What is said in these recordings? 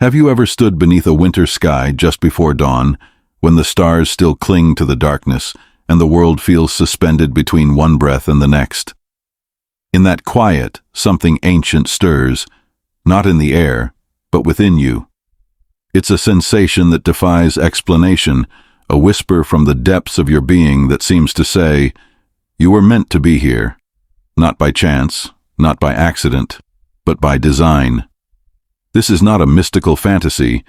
Have you ever stood beneath a winter sky just before dawn, when the stars still cling to the darkness and the world feels suspended between one breath and the next? In that quiet, something ancient stirs, not in the air, but within you. It's a sensation that defies explanation, a whisper from the depths of your being that seems to say, "You were meant to be here, not by chance, not by accident, but by design." This is not a mystical fantasy.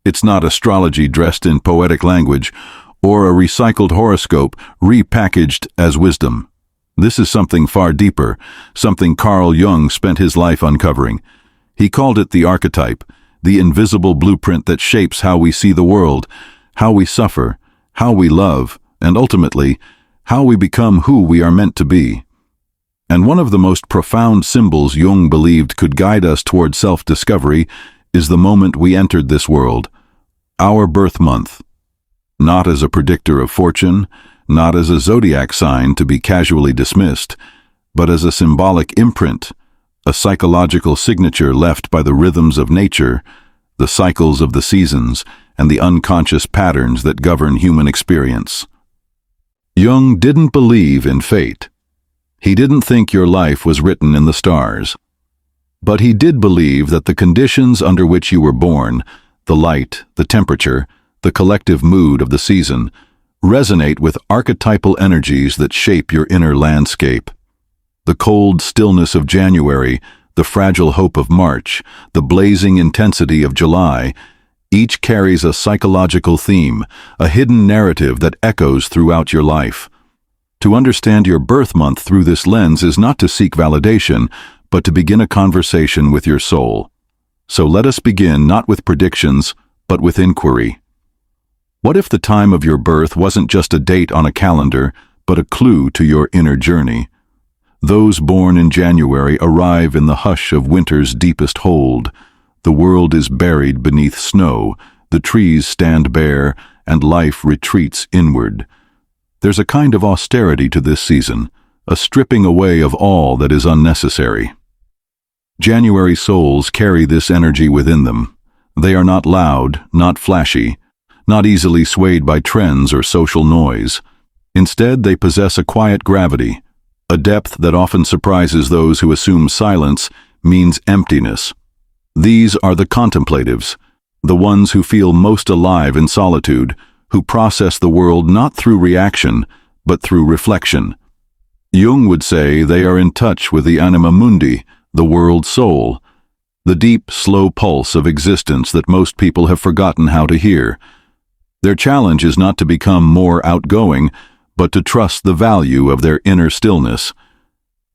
It's not astrology dressed in poetic language, or a recycled horoscope repackaged as wisdom. This is something far deeper, something Carl Jung spent his life uncovering. He called it the archetype, the invisible blueprint that shapes how we see the world, how we suffer, how we love, and ultimately, how we become who we are meant to be. And one of the most profound symbols Jung believed could guide us toward self-discovery is the moment we entered this world, our birth month. Not as a predictor of fortune, not as a zodiac sign to be casually dismissed, but as a symbolic imprint, a psychological signature left by the rhythms of nature, the cycles of the seasons, and the unconscious patterns that govern human experience. Jung didn't believe in fate. He didn't think your life was written in the stars. But he did believe that the conditions under which you were born, the light, the temperature, the collective mood of the season, resonate with archetypal energies that shape your inner landscape. The cold stillness of January, the fragile hope of March, the blazing intensity of July, each carries a psychological theme, a hidden narrative that echoes throughout your life. To understand your birth month through this lens is not to seek validation, but to begin a conversation with your soul. So let us begin not with predictions, but with inquiry. What if the time of your birth wasn't just a date on a calendar, but a clue to your inner journey? Those born in January arrive in the hush of winter's deepest hold. The world is buried beneath snow, the trees stand bare, and life retreats inward. There's a kind of austerity to this season, a stripping away of all that is unnecessary. January souls carry this energy within them. They are not loud, not flashy, not easily swayed by trends or social noise. Instead, they possess a quiet gravity, a depth that often surprises those who assume silence means emptiness. These are the contemplatives, the ones who feel most alive in solitude, who process the world not through reaction, but through reflection. Jung would say they are in touch with the anima mundi, the world soul, the deep, slow pulse of existence that most people have forgotten how to hear. Their challenge is not to become more outgoing, but to trust the value of their inner stillness.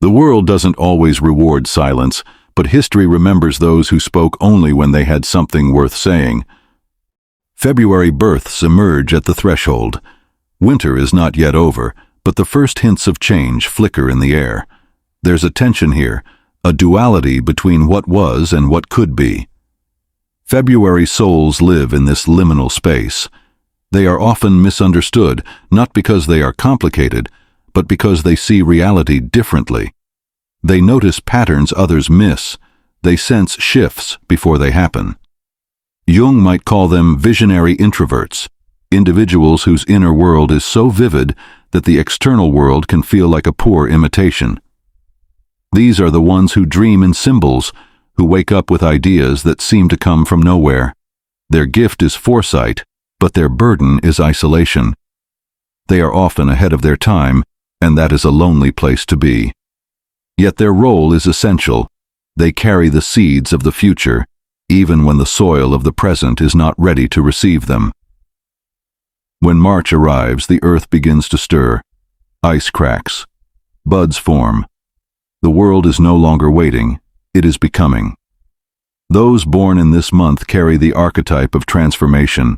The world doesn't always reward silence, but history remembers those who spoke only when they had something worth saying. February births emerge at the threshold. Winter is not yet over, but the first hints of change flicker in the air. There's a tension here, a duality between what was and what could be. February souls live in this liminal space. They are often misunderstood, not because they are complicated, but because they see reality differently. They notice patterns others miss. They sense shifts before they happen. Jung might call them visionary introverts, individuals whose inner world is so vivid that the external world can feel like a poor imitation. These are the ones who dream in symbols, who wake up with ideas that seem to come from nowhere. Their gift is foresight, but their burden is isolation. They are often ahead of their time, and that is a lonely place to be. Yet their role is essential. They carry the seeds of the future, even when the soil of the present is not ready to receive them. When March arrives, the earth begins to stir. Ice cracks. Buds form. The world is no longer waiting, it is becoming. Those born in this month carry the archetype of transformation.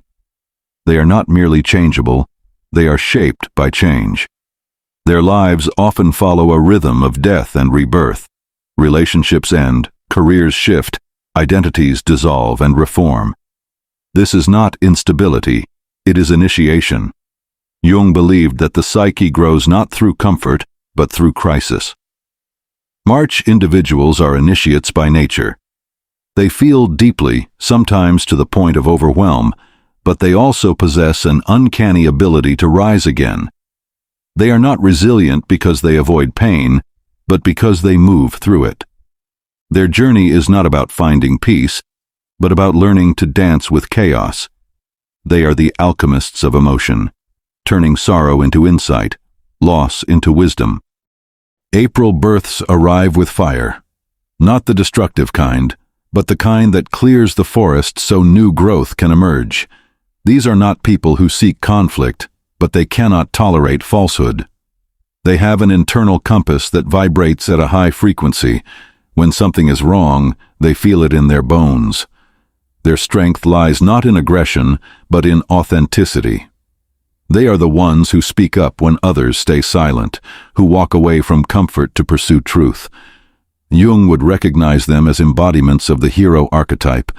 They are not merely changeable, they are shaped by change. Their lives often follow a rhythm of death and rebirth. Relationships end, careers shift, identities dissolve and reform. This is not instability, it is initiation. Jung believed that the psyche grows not through comfort, but through crisis. March individuals are initiates by nature. They feel deeply, sometimes to the point of overwhelm, but they also possess an uncanny ability to rise again. They are not resilient because they avoid pain, but because they move through it. Their journey is not about finding peace, but about learning to dance with chaos. They are the alchemists of emotion, turning sorrow into insight, loss into wisdom. April births arrive with fire, not the destructive kind, but the kind that clears the forest so new growth can emerge. These are not people who seek conflict, but they cannot tolerate falsehood. They have an internal compass that vibrates at a high frequency. When something is wrong, they feel it in their bones. Their strength lies not in aggression, but in authenticity. They are the ones who speak up when others stay silent, who walk away from comfort to pursue truth. Jung would recognize them as embodiments of the hero archetype,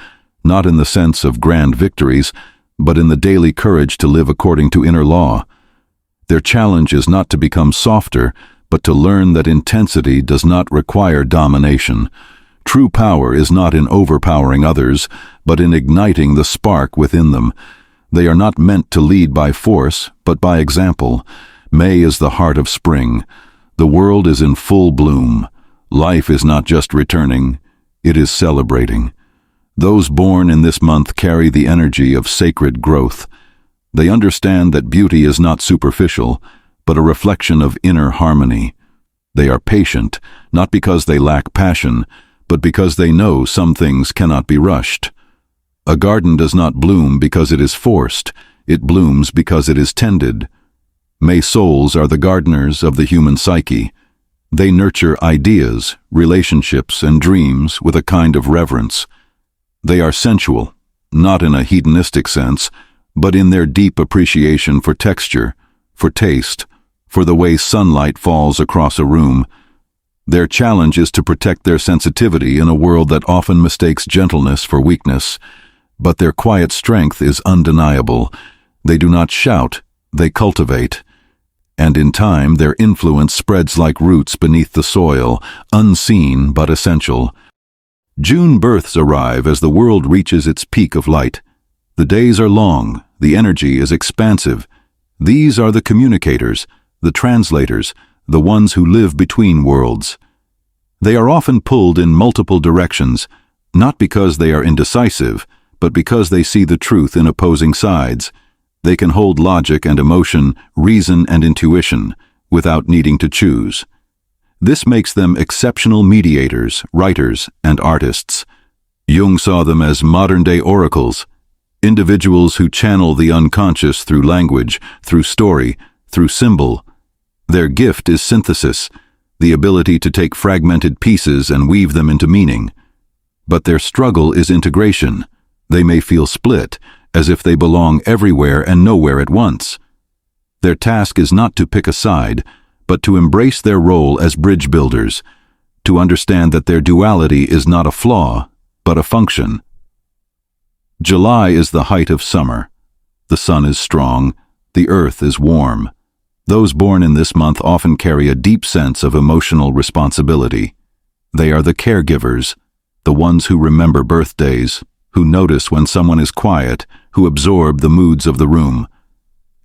not in the sense of grand victories, but in the daily courage to live according to inner law. Their challenge is not to become softer, but to learn that intensity does not require domination. True power is not in overpowering others, but in igniting the spark within them. They are not meant to lead by force, but by example. May is the heart of spring. The world is in full bloom. Life is not just returning, it is celebrating. Those born in this month carry the energy of sacred growth. They understand that beauty is not superficial, but a reflection of inner harmony. They are patient, not because they lack passion, but because they know some things cannot be rushed. A garden does not bloom because it is forced, it blooms because it is tended. May souls are the gardeners of the human psyche. They nurture ideas, relationships, and dreams with a kind of reverence. They are sensual, not in a hedonistic sense, but in their deep appreciation for texture, for taste, for the way sunlight falls across a room. Their challenge is to protect their sensitivity in a world that often mistakes gentleness for weakness. But their quiet strength is undeniable. They do not shout, they cultivate. And in time, their influence spreads like roots beneath the soil, unseen but essential. June births arrive as the world reaches its peak of light. The days are long, the energy is expansive. These are the communicators, the translators, the ones who live between worlds. They are often pulled in multiple directions, not because they are indecisive, but because they see the truth in opposing sides. They can hold logic and emotion, reason and intuition, without needing to choose. This makes them exceptional mediators, writers, and artists. Jung saw them as modern-day oracles, individuals who channel the unconscious through language, through story, through symbol. Their gift is synthesis, the ability to take fragmented pieces and weave them into meaning. But their struggle is integration. They may feel split, as if they belong everywhere and nowhere at once. Their task is not to pick a side, but to embrace their role as bridge builders, to understand that their duality is not a flaw, but a function. July is the height of summer. The sun is strong, the earth is warm. Those born in this month often carry a deep sense of emotional responsibility. They are the caregivers, the ones who remember birthdays, who notice when someone is quiet, who absorb the moods of the room.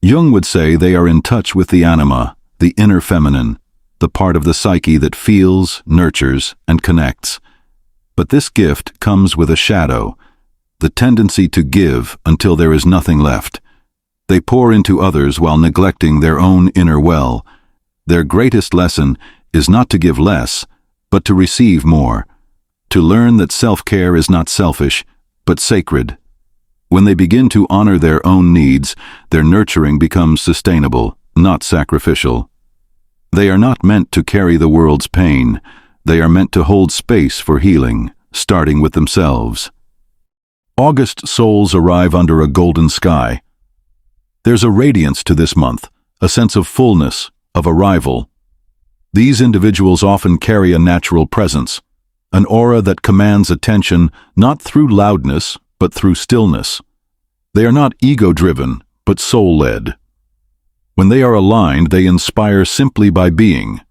Jung would say they are in touch with the anima, the inner feminine, the part of the psyche that feels, nurtures, and connects. But this gift comes with a shadow, the tendency to give until there is nothing left. They pour into others while neglecting their own inner well. Their greatest lesson is not to give less, but to receive more, to learn that self-care is not selfish, but sacred. When they begin to honor their own needs, their nurturing becomes sustainable, not sacrificial. They are not meant to carry the world's pain. They are meant to hold space for healing, starting with themselves. August souls arrive under a golden sky. There's a radiance to this month, a sense of fullness, of arrival. These individuals often carry a natural presence, an aura that commands attention not through loudness, but through stillness. They are not ego-driven, but soul-led. When they are aligned, they inspire simply by being.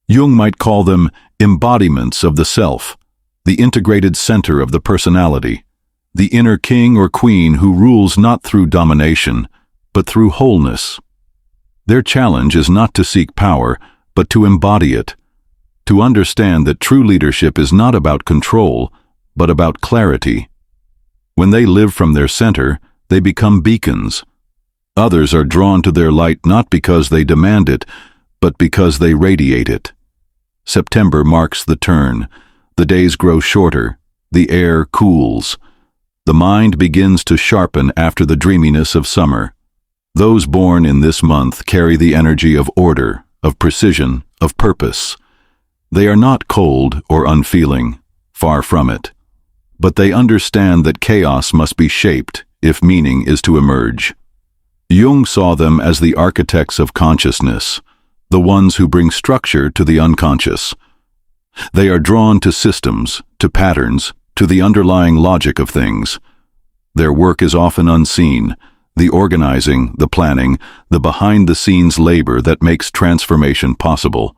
Jung might call them embodiments of the self, the integrated center of the personality, the inner king or queen who rules not through domination, but through wholeness. Their challenge is not to seek power, but to embody it, to understand that true leadership is not about control, but about clarity. When they live from their center, they become beacons. Others are drawn to their light not because they demand it, but because they radiate it. September marks the turn. The days grow shorter. The air cools. The mind begins to sharpen after the dreaminess of summer. Those born in this month carry the energy of order, of precision, of purpose. They are not cold or unfeeling, far from it. But they understand that chaos must be shaped if meaning is to emerge. Jung saw them as the architects of consciousness, the ones who bring structure to the unconscious. They are drawn to systems, to patterns, to the underlying logic of things. Their work is often unseen, the organizing, the planning, the behind-the-scenes labor that makes transformation possible.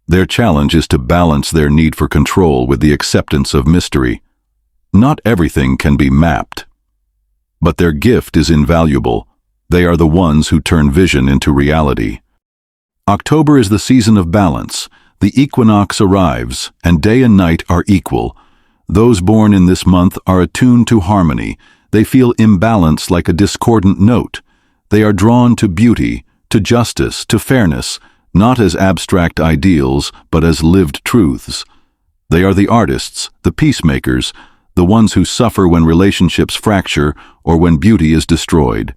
Their challenge is to balance their need for control with the acceptance of mystery. Not everything can be mapped. But their gift is invaluable. They are the ones who turn vision into reality. October is the season of balance. The equinox arrives, and day and night are equal. Those born in this month are attuned to harmony. They feel imbalance like a discordant note. They are drawn to beauty, to justice, to fairness, not as abstract ideals, but as lived truths. They are the artists, the peacemakers, the ones who suffer when relationships fracture or when beauty is destroyed.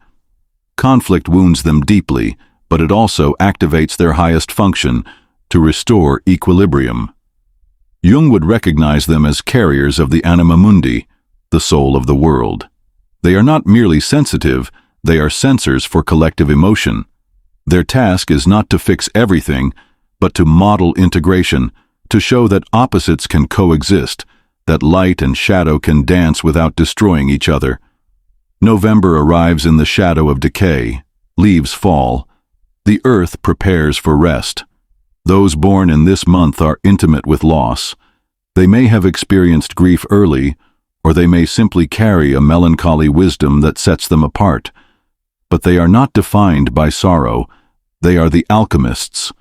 Conflict wounds them deeply, but it also activates their highest function, to restore equilibrium. Jung would recognize them as carriers of the anima mundi, the soul of the world. They are not merely sensitive, they are sensors for collective emotion. Their task is not to fix everything, but to model integration, to show that opposites can coexist, that light and shadow can dance without destroying each other. November arrives in the shadow of decay. Leaves fall. The earth prepares for rest. Those born in this month are intimate with loss. They may have experienced grief early, or they may simply carry a melancholy wisdom that sets them apart. But they are not defined by sorrow. They are the alchemists.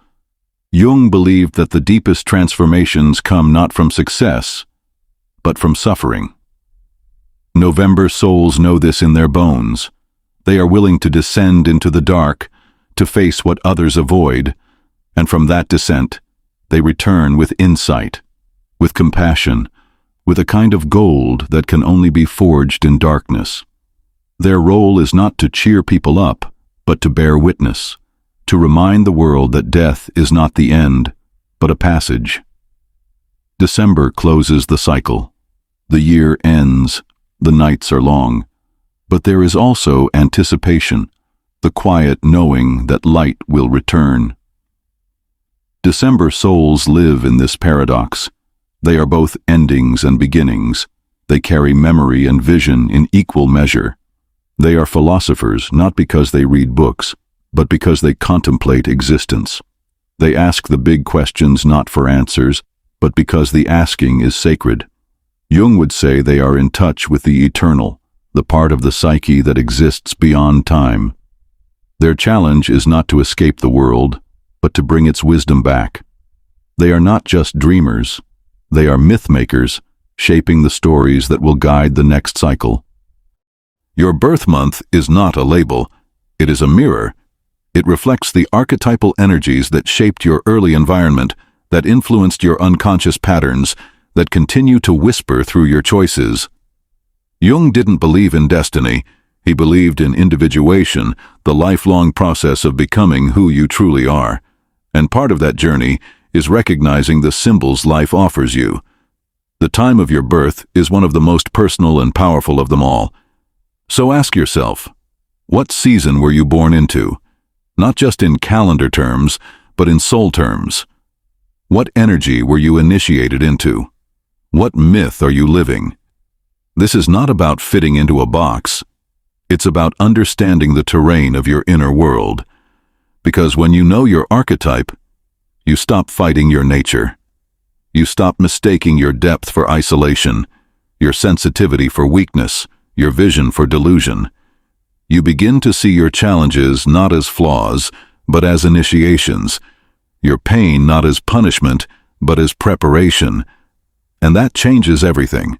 Jung believed that the deepest transformations come not from success, but from suffering. November souls know this in their bones. They are willing to descend into the dark, to face what others avoid, and from that descent, they return with insight, with compassion, with a kind of gold that can only be forged in darkness. Their role is not to cheer people up, but to bear witness, to remind the world that death is not the end, but a passage. December closes the cycle. The year ends, the nights are long, but there is also anticipation, the quiet knowing that light will return. December souls live in this paradox. They are both endings and beginnings. They carry memory and vision in equal measure. They are philosophers not because they read books, but because they contemplate existence. They ask the big questions not for answers, but because the asking is sacred. Jung would say they are in touch with the eternal, the part of the psyche that exists beyond time. Their challenge is not to escape the world, but to bring its wisdom back. They are not just dreamers. They are myth-makers, shaping the stories that will guide the next cycle. Your birth month is not a label. It is a mirror. It reflects the archetypal energies that shaped your early environment, that influenced your unconscious patterns, that continue to whisper through your choices. Jung didn't believe in destiny. He believed in individuation, the lifelong process of becoming who you truly are. And part of that journey is recognizing the symbols life offers you. The time of your birth is one of the most personal and powerful of them all. So ask yourself, what season were you born into? Not just in calendar terms, but in soul terms. What energy were you initiated into? What myth are you living? This is not about fitting into a box. It's about understanding the terrain of your inner world. Because when you know your archetype, you stop fighting your nature. You stop mistaking your depth for isolation, your sensitivity for weakness, your vision for delusion. You begin to see your challenges not as flaws, but as initiations, your pain not as punishment, but as preparation, and that changes everything.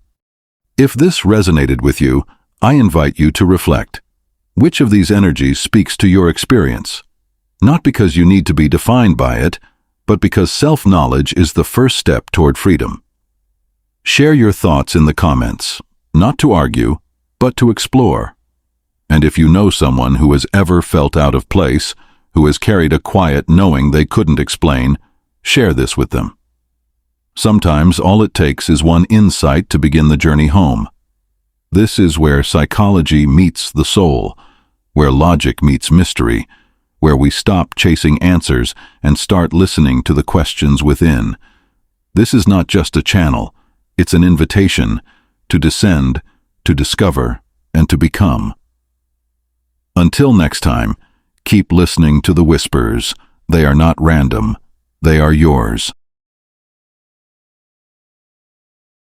If this resonated with you, I invite you to reflect. Which of these energies speaks to your experience? Not because you need to be defined by it, but because self-knowledge is the first step toward freedom. Share your thoughts in the comments, not to argue, but to explore. And if you know someone who has ever felt out of place, who has carried a quiet knowing they couldn't explain, share this with them. Sometimes all it takes is one insight to begin the journey home. This is where psychology meets the soul, where logic meets mystery, where we stop chasing answers and start listening to the questions within. This is not just a channel, it's an invitation to descend, to discover, and to become. Until next time, keep listening to the whispers. They are not random, they are yours.